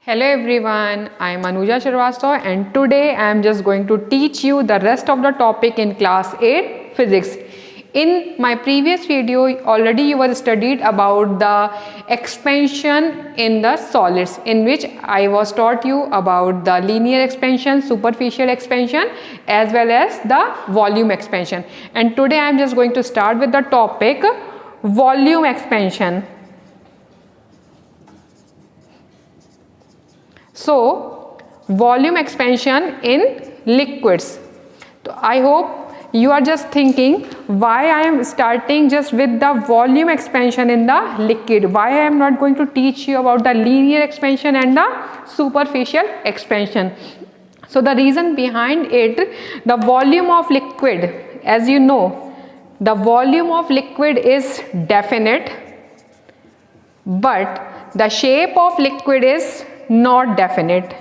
Hello everyone, I am Anuja Shrivastava and today I am just going to teach you the rest of the topic in class 8 physics. In my previous video already you were studied about the expansion in the solids, in which I was taught you about the linear expansion, superficial expansion as well as the volume expansion. And today I am just going to start with the topic volume expansion. So, volume expansion in liquids. So, I hope you are just thinking why I am starting just with the volume expansion in the liquid. Why I am not going to teach you about the linear expansion and the superficial expansion. So, the reason behind it, the volume of liquid, as you know, the volume of liquid is definite, but the shape of liquid is not definite.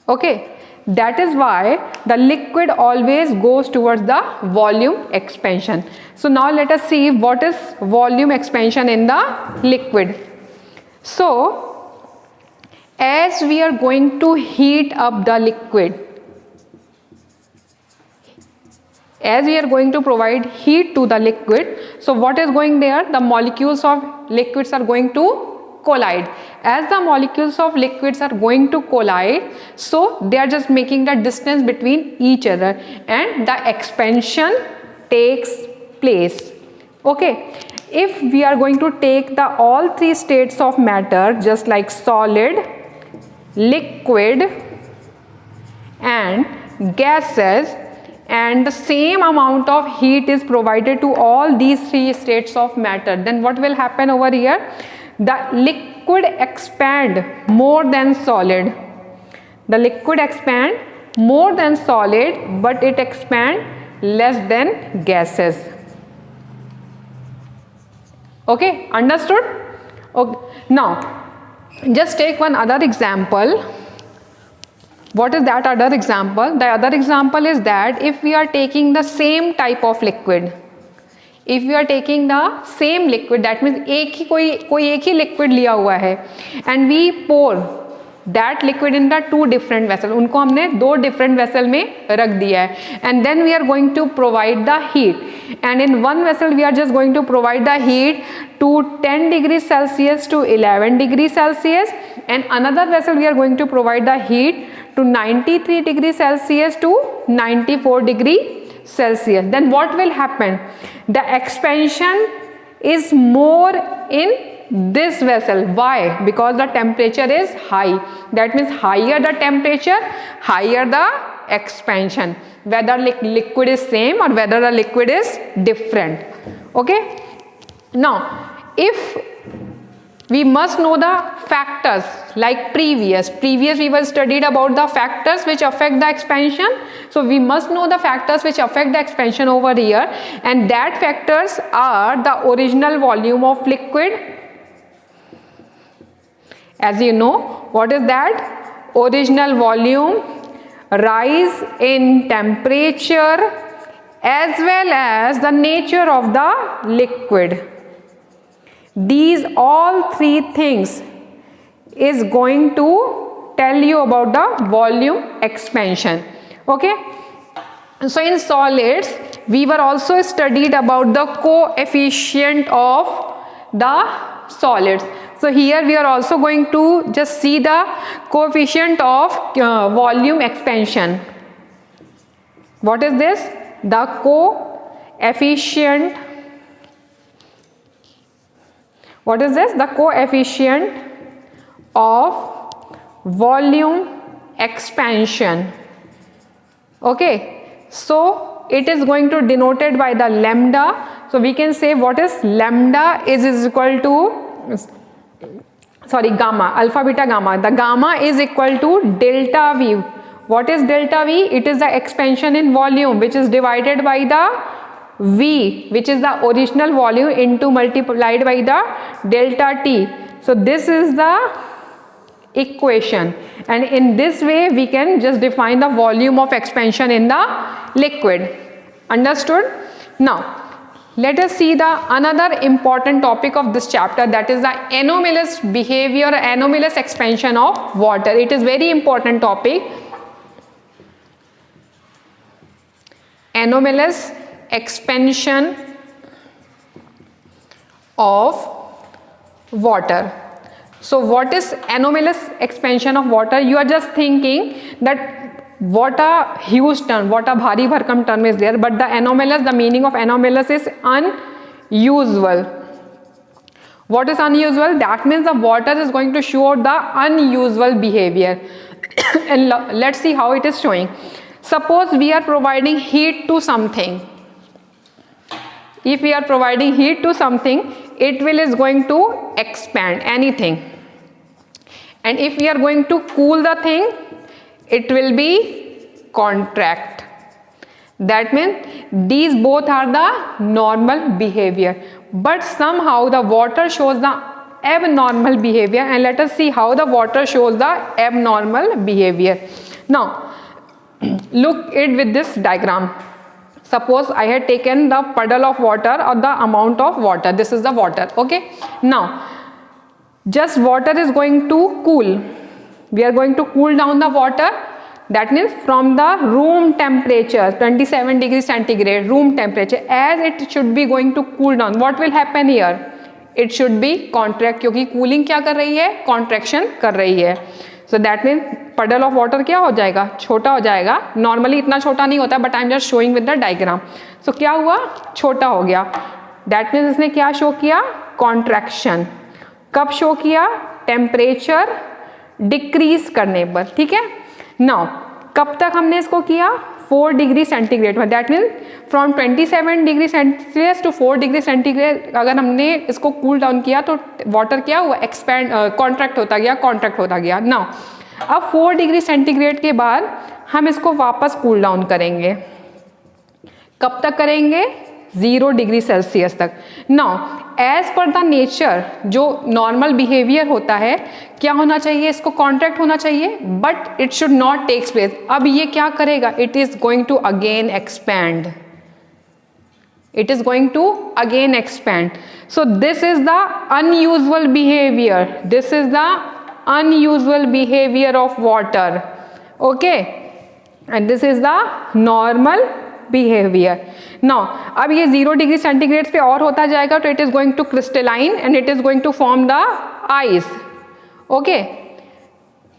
Okay, that is why the liquid always goes towards the volume expansion. So now let us see what is volume expansion in the liquid. So as we are going to heat up the liquid, as we are going to provide heat to the liquid, so what is going there? The molecules of liquids are going to collide. As the molecules of liquids are going to collide, so they are just making the distance between each other and the expansion takes place. Okay, if we are going to take the all three states of matter, just like solid, liquid and gases, and the same amount of heat is provided to all these three states of matter, then what will happen over here? The liquid expand more than solid. The liquid expand more than solid, but it expand less than gases. Okay, understood? Okay. Now, just take one other example. What is that other example? The other example is that if we are taking the same type of liquid, if we are taking the same liquid, that means कोई एक ही liquid लिया हुआ है, and we pour that liquid in the two different vessels, उनको हमने दो different vessel में रख दिया है, and then we are going to provide the heat, and in one vessel we are just going to provide the heat to 10 degrees Celsius to 11 degrees Celsius, and another vessel we are going to provide the heat to 93 degrees Celsius to 94 degrees Celsius. Then what will happen? The expansion is more in this vessel. Why? Because the temperature is high. That means higher the temperature, higher the expansion. Whether liquid is same or whether the liquid is different. Okay. Now, if we must know the factors, like previous we were studied about the factors which affect the expansion. So we must know the factors which affect the expansion over here, and that factors are the original volume of liquid. As you know, what is that? Original volume, rise in temperature, as well as the nature of the liquid. These all three things is going to tell you about the volume expansion. Okay. So in solids, we were also studied about the coefficient of the solids. So here we are also going to just see the coefficient of volume expansion. What is this? The coefficient. What is this? The coefficient of volume expansion. Okay. So it is going to denoted by the lambda. So we can say what is lambda is equal to, sorry, gamma, alpha, beta, gamma. The gamma is equal to delta V. What is delta V? It is the expansion in volume which is divided by the V, which is the original volume, into multiplied by the delta T. So this is the equation, and in this way we can just define the volume of expansion in the liquid. Understood? Now let us see the another important topic of this chapter, that is the anomalous behavior, anomalous expansion of water. It is very important topic. Anomalous expansion of water. So what is anomalous expansion of water? You are just thinking that what a huge term, what a bhari bharkam term is there, but the anomalous, the meaning of anomalous is unusual. What is unusual? That means the water is going to show the unusual behavior. And let's see how it is showing. Suppose we are providing heat to something. If we are providing heat to something, it is going to expand anything. And if we are going to cool the thing, it will be contract. That means these both are the normal behavior, but somehow the water shows the abnormal behavior, and let us see how the water shows the abnormal behavior. Now look it with this diagram. Suppose I had taken the puddle of water or the amount of water. This is the water. Okay, now just water is going to cool. We are going to cool down the water. That means from the room temperature 27 degrees centigrade, room temperature, as it should be going to cool down, what will happen here? It should be contract, क्योंकि cooling क्या कर रही है? Contraction कर रही है. So that means puddle of water क्या हो जाएगा? छोटा हो जाएगा. Normally इतना छोटा नहीं होता, but I am just showing with the diagram. So क्या हुआ? छोटा हो गया. That means इसने क्या शो किया? Contraction. कब शो किया? Temperature डिक्रीज करने पर. ठीक है. नाउ कब तक हमने इसको किया? 4 डिग्री सेंटीग्रेड में. That means from 27 degree Celsius to 4 degree centigrade अगर हमने इसको कूल डाउन किया तो वाटर क्या हुआ? एक्सपैंड, कॉन्ट्रैक्ट होता गया, कॉन्ट्रैक्ट होता गया. नाउ अब 4 डिग्री सेंटीग्रेड के बाद हम इसको वापस कूल डाउन करेंगे. कब तक करेंगे? 0 डिग्री सेल्सियस तक. Now as per the nature जो नॉर्मल बिहेवियर होता है, क्या होना चाहिए? इसको कॉन्ट्रैक्ट होना चाहिए, but it should not takes place. अब ये क्या करेगा? It is going to again expand. It is going to again expand. So this is the unusual behaviour. This is the unusual behaviour of water. Okay, and this is the normal behaviour. Now अब ये 0 degree centigrade पे और होता जाएगा तो it is going to crystalline and it is going to form the ice. Okay,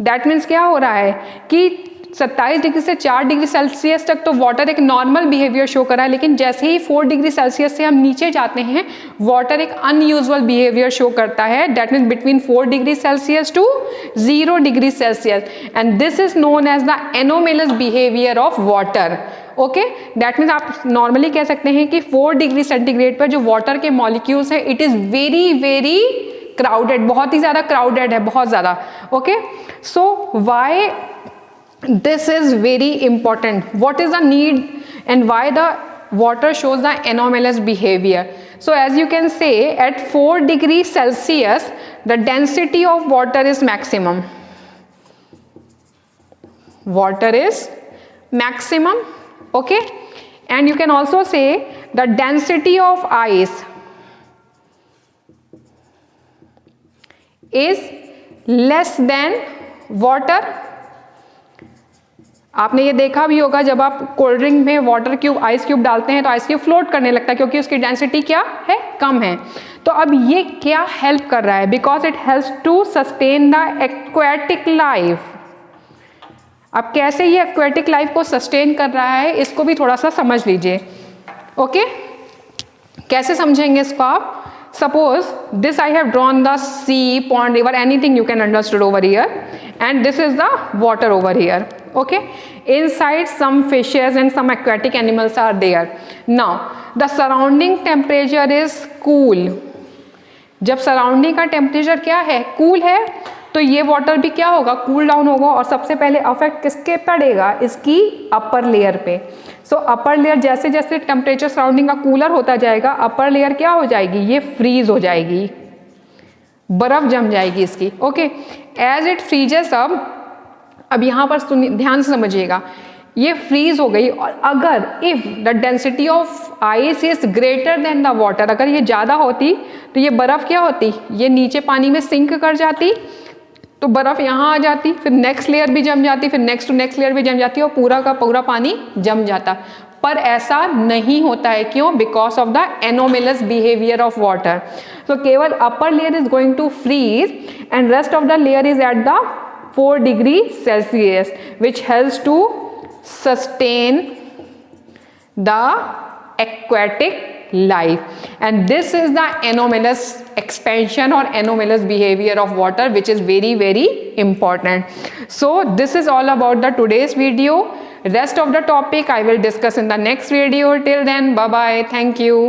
that means क्या हो रहा है कि 27 डिग्री से 4 डिग्री सेल्सियस तक तो वाटर एक नॉर्मल बिहेवियर शो कर रहा है, लेकिन जैसे ही 4 डिग्री सेल्सियस से हम नीचे जाते हैं वाटर एक अनयूजुअल बिहेवियर शो करता है. That means between 4 degree Celsius to 0 degree Celsius, and this is known as the anomalous behaviour of water. Okay, that means आप नॉर्मली कह सकते हैं कि 4 डिग्री सेंटीग्रेड पर जो वाटर के मॉलिक्यूल्स हैं it is very very crowded, बहुत ही ज़्यादा क्राउडेड है, बहुत ज़्यादा. Okay, so why this is very important? What is the need and why the water shows the anomalous behavior? So as you can say, at 4 degrees Celsius the density of water is maximum. Water is maximum. Okay, and you can also say the density of ice is less than water. आपने ये देखा भी होगा जब आप cold drink में water cube, ice cube डालते हैं तो आइस क्यूब फ्लोट करने लगता है क्योंकि उसकी डेंसिटी क्या है? कम है. तो अब ये क्या हेल्प कर रहा है? Because it helps to sustain the aquatic life. अब कैसे ये एक्वेटिक लाइफ को सस्टेन कर रहा है इसको भी थोड़ा सा समझ लीजिए. ओके, कैसे समझेंगे इसको आप? Suppose this I have drawn the sea, pond, river, anything you can understood over here, and this is the water over here. Okay, inside some fishes and some aquatic animals are there. Now the surrounding temperature is cool. जब surrounding का temperature क्या है? Cool है, तो ये water भी क्या होगा? कूल डाउन होगा. और सबसे पहले अफेक्ट किसके पड़ेगा? इसकी अपर लेयर पे. सो अपर लेयर जैसे जैसे टेम्परेचर सराउंडिंग का कूलर होता जाएगा, अपर लेयर क्या हो जाएगी? ये फ्रीज हो जाएगी, बर्फ जम जाएगी इसकी. ओके, एज इट फ्रीजेस अब यहाँ पर ध्यान से समझिएगा, ये फ्रीज हो गई, और अगर if the density of ice is greater than the water, अगर ये ज़्यादा होती तो ये बर्फ़ क्या होती, ये नीचे पानी में सिंक कर जाती, तो बर्फ़ यहाँ आ जाती, फिर नेक्स्ट लेयर भी जम जाती, फिर नेक्स्ट टू नेक्स्ट लेयर भी जम जाती, और पूरा का पूरा पानी जम जाता। पर ऐसा नहीं होता है, क्यों? Because of the anomalous behaviour of water. तो केवल upper layer is going to freeze and rest of the layer is at the 4 degree Celsius, which helps to sustain the aquatic life, and this is the anomalous expansion or anomalous behavior of water, which is very very important. So this is all about the today's video. Rest of the topic I will discuss in the next video. Till then, bye bye, thank you.